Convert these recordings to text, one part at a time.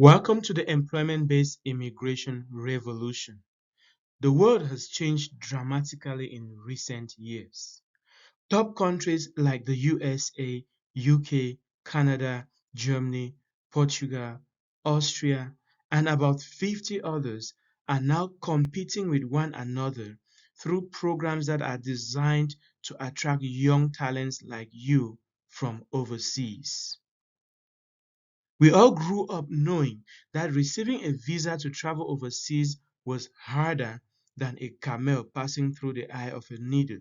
Welcome to the employment-based immigration revolution. The world has changed dramatically in recent years. Top countries like the USA, UK, Canada, Germany, Portugal, Austria, and about 50 others are now competing with one another through programs that are designed to attract young talents like you from overseas. We all grew up knowing that receiving a visa to travel overseas was harder than a camel passing through the eye of a needle.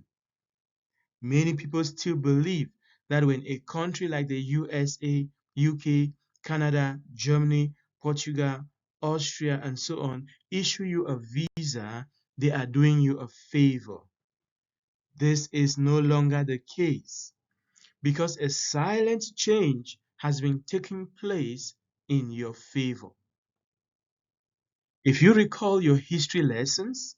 Many people still believe that when a country like the USA, UK, Canada, Germany, Portugal, Austria, and so on issue you a visa, they are doing you a favor. This is no longer the case because a silent change has been taking place in your favor. If you recall your history lessons,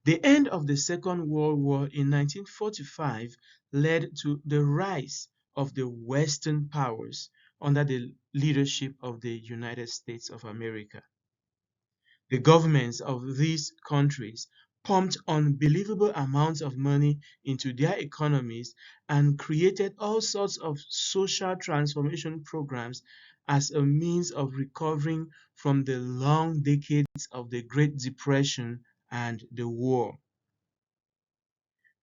the end of the Second World War in 1945 led to the rise of the Western powers under the leadership of the United States of America. The governments of these countries pumped unbelievable amounts of money into their economies and created all sorts of social transformation programs as a means of recovering from the long decades of the Great Depression and the war.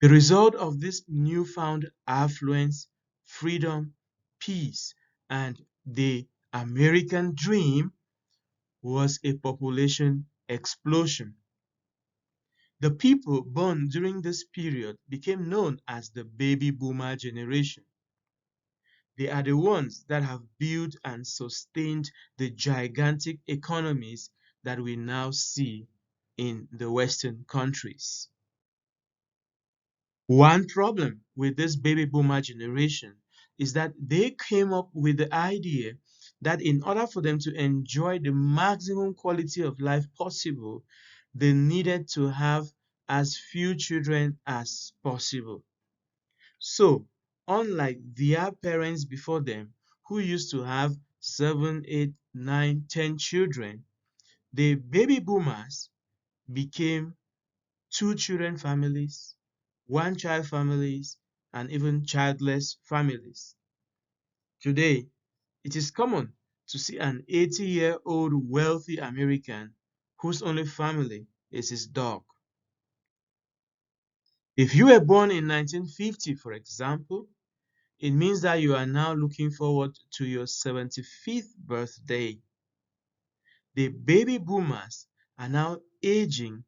The result of this newfound affluence, freedom, peace, and the American dream was a population explosion. The people born during this period became known as the baby boomer generation. They are the ones that have built and sustained the gigantic economies that we now see in the Western countries. One problem with this baby boomer generation is that they came up with the idea that in order for them to enjoy the maximum quality of life possible, they needed to have as few children as possible. So, unlike their parents before them, who used to have 7, 8, 9, 10 children, the baby boomers became two children families, one child families, and even childless families. Today, it is common to see an 80-year-old wealthy American whose only family is his dog. If you were born in 1950, for example, it means that you are now looking forward to your 75th birthday. The baby boomers are now aging,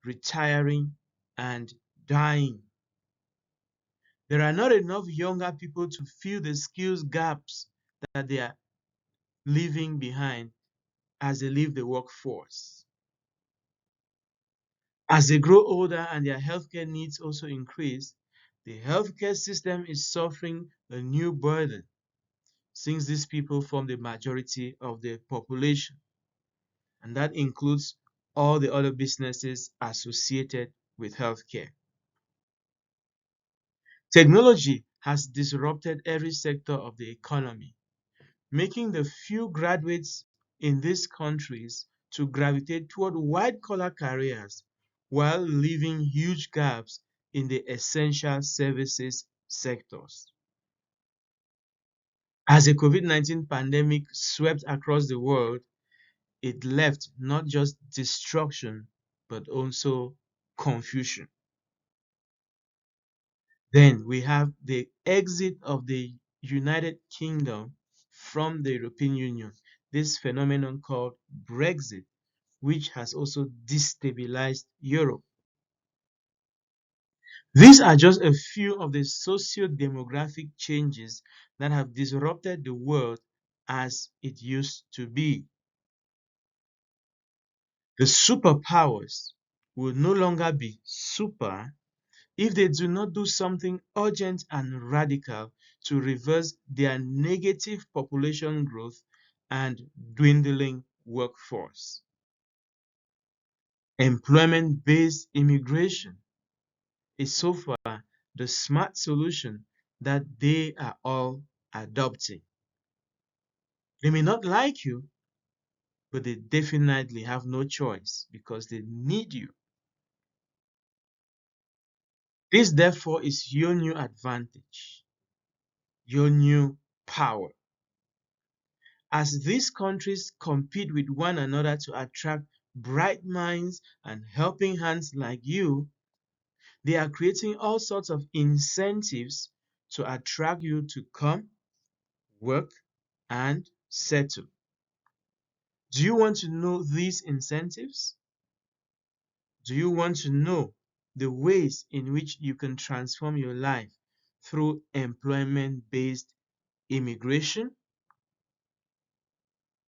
retiring, and dying. There are not enough younger people to fill the skills gaps that they are leaving behind as they leave the workforce. As they grow older and their healthcare needs also increase, the healthcare system is suffering a new burden since these people form the majority of the population, and that includes all the other businesses associated with healthcare. Technology has disrupted every sector of the economy, making the few graduates in these countries to gravitate toward white-collar careers while leaving huge gaps in the essential services sectors. As the COVID-19 pandemic swept across the world, it left not just destruction, but also confusion. Then we have the exit of the United Kingdom from the European Union, this phenomenon called Brexit, which has also destabilized Europe. These are just a few of the socio-demographic changes that have disrupted the world as it used to be. The superpowers will no longer be super if they do not do something urgent and radical to reverse their negative population growth and dwindling workforce. Employment-based immigration is so far the smart solution that they are all adopting. They may not like you, but they definitely have no choice because they need you. This, therefore, is your new advantage, your new power. As these countries compete with one another to attract bright minds and helping hands like you, they are creating all sorts of incentives to attract you to come, work, and settle. Do you want to know these incentives? Do you want to know the ways in which you can transform your life through employment-based immigration?